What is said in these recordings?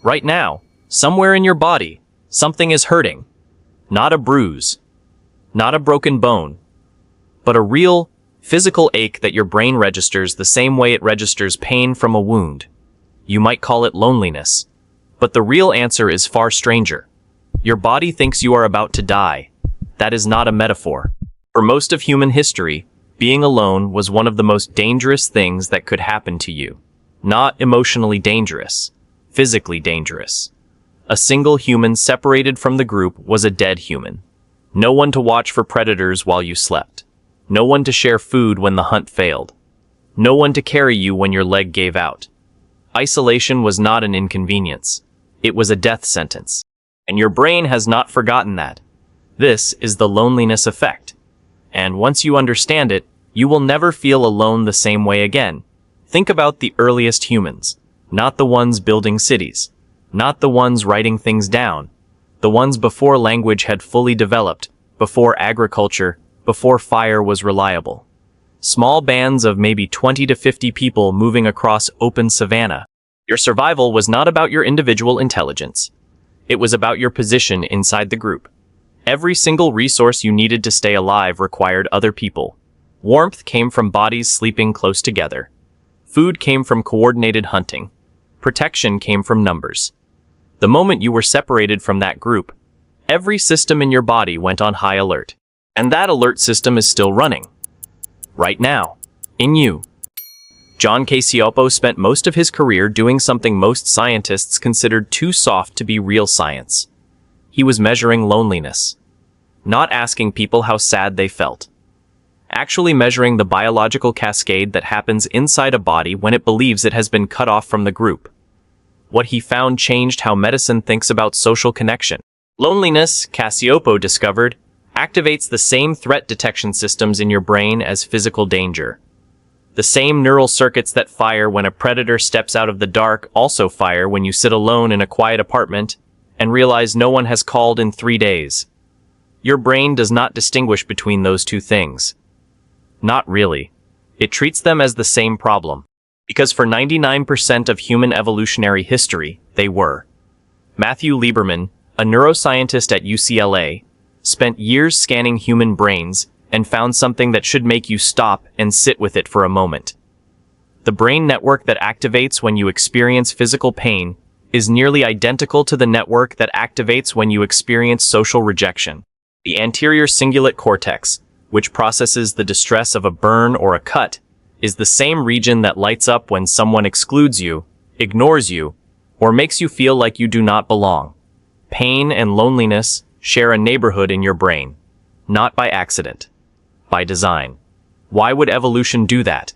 Right now, somewhere in your body, something is hurting. Not a bruise, not a broken bone, but a real, physical ache that your brain registers the same way it registers pain from a wound. You might call it loneliness, but the real answer is far stranger. Your body thinks you are about to die. That is not a metaphor. For most of human history, being alone was one of the most dangerous things that could happen to you. Not emotionally dangerous, physically dangerous. A single human separated from the group was a dead human. No one to watch for predators while you slept. No one to share food when the hunt failed. No one to carry you when your leg gave out. Isolation was not an inconvenience. It was a death sentence. And your brain has not forgotten that. This is the loneliness effect. And once you understand it, you will never feel alone the same way again. Think about the earliest humans, not the ones building cities, not the ones writing things down, the ones before language had fully developed, before agriculture, before fire was reliable. Small bands of maybe 20 to 50 people moving across open savanna. Your survival was not about your individual intelligence. It was about your position inside the group. Every single resource you needed to stay alive required other people. Warmth came from bodies sleeping close together. Food came from coordinated hunting. Protection came from numbers. The moment you were separated from that group, every system in your body went on high alert. And that alert system is still running. Right now. In you. John Cacioppo spent most of his career doing something most scientists considered too soft to be real science. He was measuring loneliness. Not asking people how sad they felt. Actually measuring the biological cascade that happens inside a body when it believes it has been cut off from the group. What he found changed how medicine thinks about social connection. Loneliness, Cacioppo discovered, activates the same threat detection systems in your brain as physical danger. The same neural circuits that fire when a predator steps out of the dark also fire when you sit alone in a quiet apartment and realize no one has called in 3 days. Your brain does not distinguish between those two things. Not really. It treats them as the same problem. Because for 99% of human evolutionary history, they were. Matthew Lieberman, a neuroscientist at UCLA, spent years scanning human brains and found something that should make you stop and sit with it for a moment. The brain network that activates when you experience physical pain is nearly identical to the network that activates when you experience social rejection. The anterior cingulate cortex, which processes the distress of a burn or a cut, is the same region that lights up when someone excludes you, ignores you, or makes you feel like you do not belong. Pain and loneliness share a neighborhood in your brain, not by accident, by design. Why would evolution do that?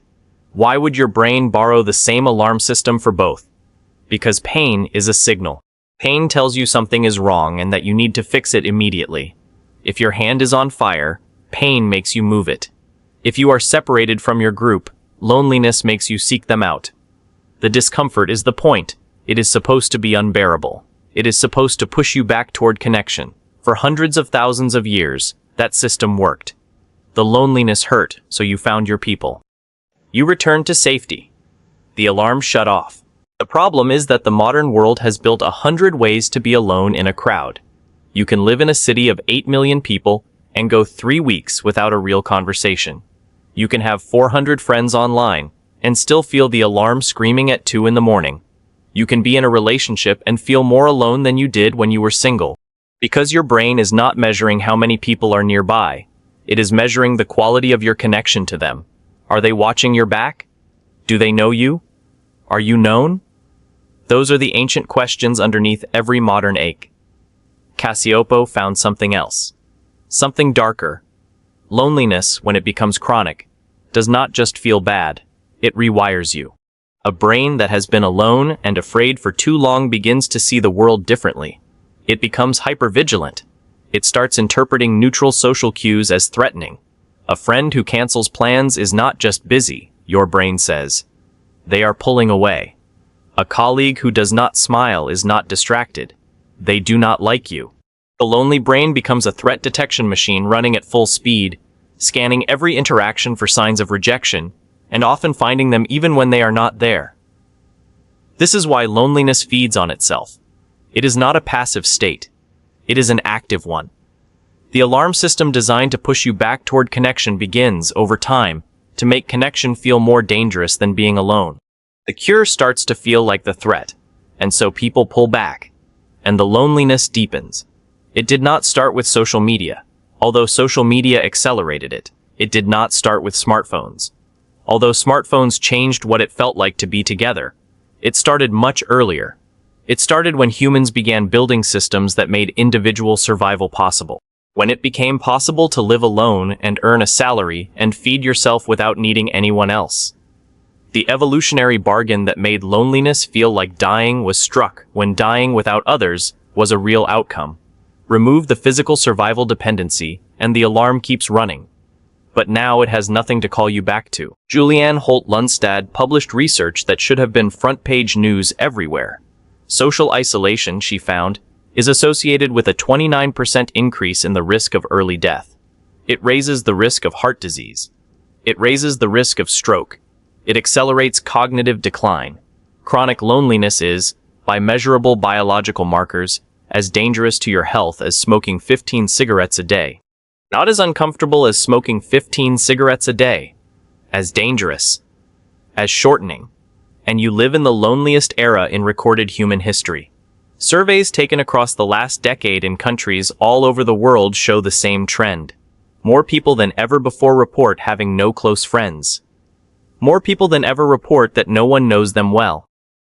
Why would your brain borrow the same alarm system for both? Because pain is a signal. Pain tells you something is wrong and that you need to fix it immediately. If your hand is on fire, pain makes you move it. If you are separated from your group, loneliness makes you seek them out. The discomfort is the point. It is supposed to be unbearable. It is supposed to push you back toward connection. For hundreds of thousands of years, that system worked. The loneliness hurt, so you found your people. You returned to safety. The alarm shut off. The problem is that the modern world has built 100 ways to be alone in a crowd. You can live in a city of 8 million people and go 3 weeks without a real conversation. You can have 400 friends online and still feel the alarm screaming at 2 in the morning. You can be in a relationship and feel more alone than you did when you were single. Because your brain is not measuring how many people are nearby. It is measuring the quality of your connection to them. Are they watching your back? Do they know you? Are you known? Those are the ancient questions underneath every modern ache. Cacioppo found something else. Something darker. Loneliness, when it becomes chronic, does not just feel bad. It rewires you. A brain that has been alone and afraid for too long begins to see the world differently. It becomes hypervigilant. It starts interpreting neutral social cues as threatening. A friend who cancels plans is not just busy, your brain says. They are pulling away. A colleague who does not smile is not distracted. They do not like you. The lonely brain becomes a threat detection machine running at full speed, scanning every interaction for signs of rejection, and often finding them even when they are not there. This is why loneliness feeds on itself. It is not a passive state. It is an active one. The alarm system designed to push you back toward connection begins, over time, to make connection feel more dangerous than being alone. The cure starts to feel like the threat, and so people pull back, and the loneliness deepens. It did not start with social media, although social media accelerated it. It did not start with smartphones, although smartphones changed what it felt like to be together. It started much earlier. It started when humans began building systems that made individual survival possible. When it became possible to live alone and earn a salary and feed yourself without needing anyone else. The evolutionary bargain that made loneliness feel like dying was struck when dying without others was a real outcome. Remove the physical survival dependency, and the alarm keeps running. But now it has nothing to call you back to. Julianne Holt-Lundstad published research that should have been front-page news everywhere. Social isolation, she found, is associated with a 29% increase in the risk of early death. It raises the risk of heart disease. It raises the risk of stroke. It accelerates cognitive decline. Chronic loneliness is, by measurable biological markers, as dangerous to your health as smoking 15 cigarettes a day. Not as uncomfortable as smoking 15 cigarettes a day. As dangerous. As shortening. And you live in the loneliest era in recorded human history. Surveys taken across the last decade in countries all over the world show the same trend. More people than ever before report having no close friends. More people than ever report that no one knows them well.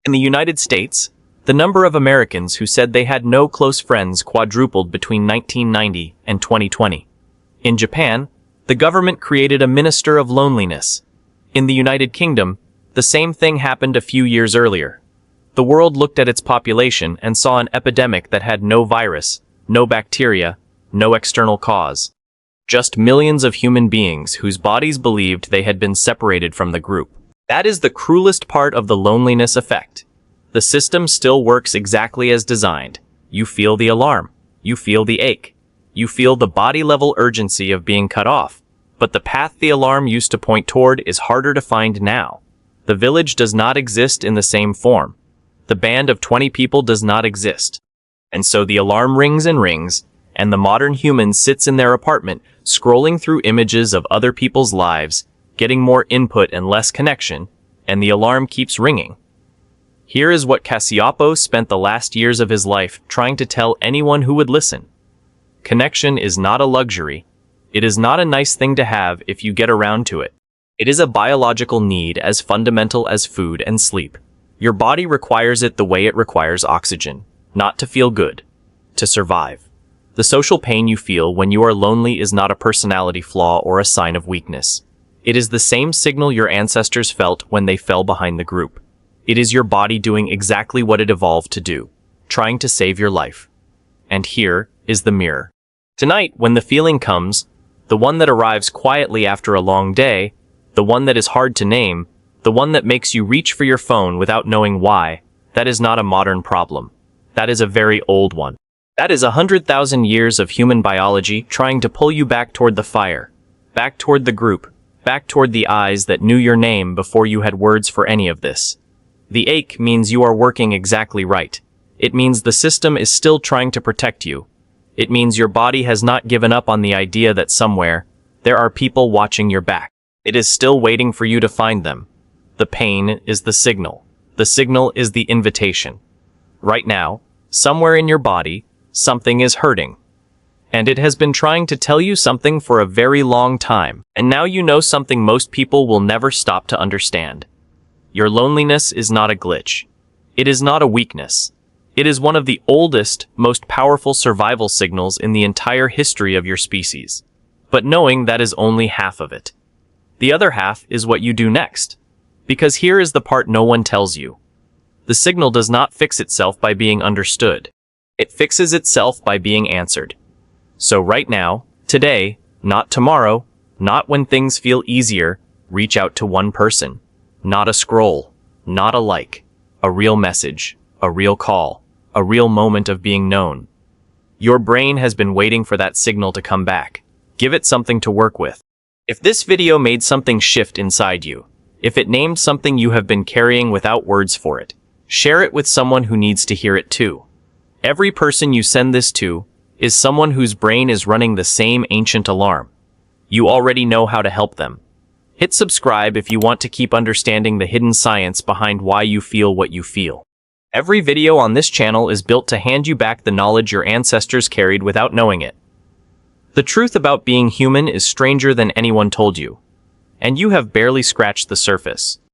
In the United States, the number of Americans who said they had no close friends quadrupled between 1990 and 2020. In Japan, the government created a Minister of Loneliness. In the United Kingdom, the same thing happened a few years earlier. The world looked at its population and saw an epidemic that had no virus, no bacteria, no external cause. Just millions of human beings whose bodies believed they had been separated from the group. That is the cruelest part of the loneliness effect. The system still works exactly as designed. You feel the alarm. You feel the ache. You feel the body-level urgency of being cut off. But the path the alarm used to point toward is harder to find now. The village does not exist in the same form. The band of 20 people does not exist. And so the alarm rings and rings, and the modern human sits in their apartment, scrolling through images of other people's lives, getting more input and less connection, and the alarm keeps ringing. Here is what Cassioppo spent the last years of his life trying to tell anyone who would listen. Connection is not a luxury. It is not a nice thing to have if you get around to it. It is a biological need as fundamental as food and sleep. Your body requires it the way it requires oxygen, not to feel good, to survive. The social pain you feel when you are lonely is not a personality flaw or a sign of weakness. It is the same signal your ancestors felt when they fell behind the group. It is your body doing exactly what it evolved to do, trying to save your life. And here is the mirror. Tonight, when the feeling comes, the one that arrives quietly after a long day, the one that is hard to name, the one that makes you reach for your phone without knowing why, that is not a modern problem. That is a very old one. That is 100,000 years of human biology trying to pull you back toward the fire, back toward the group, back toward the eyes that knew your name before you had words for any of this. The ache means you are working exactly right. It means the system is still trying to protect you. It means your body has not given up on the idea that somewhere, there are people watching your back. It is still waiting for you to find them. The pain is the signal. The signal is the invitation. Right now, somewhere in your body, something is hurting. And it has been trying to tell you something for a very long time. And now you know something most people will never stop to understand. Your loneliness is not a glitch. It is not a weakness. It is one of the oldest, most powerful survival signals in the entire history of your species. But knowing that is only half of it. The other half is what you do next. Because here is the part no one tells you. The signal does not fix itself by being understood. It fixes itself by being answered. So right now, today, not tomorrow, not when things feel easier, reach out to one person. Not a scroll, not a like, a real message, a real call, a real moment of being known. Your brain has been waiting for that signal to come back. Give it something to work with. If this video made something shift inside you, if it named something you have been carrying without words for it, Share it with someone who needs to hear it too. Every person you send this to is someone whose brain is running the same ancient alarm. You already know how to help them. Hit subscribe if you want to keep understanding the hidden science behind why you feel what you feel. Every video on this channel is built to hand you back the knowledge your ancestors carried without knowing it. The truth about being human is stranger than anyone told you, and you have barely scratched the surface.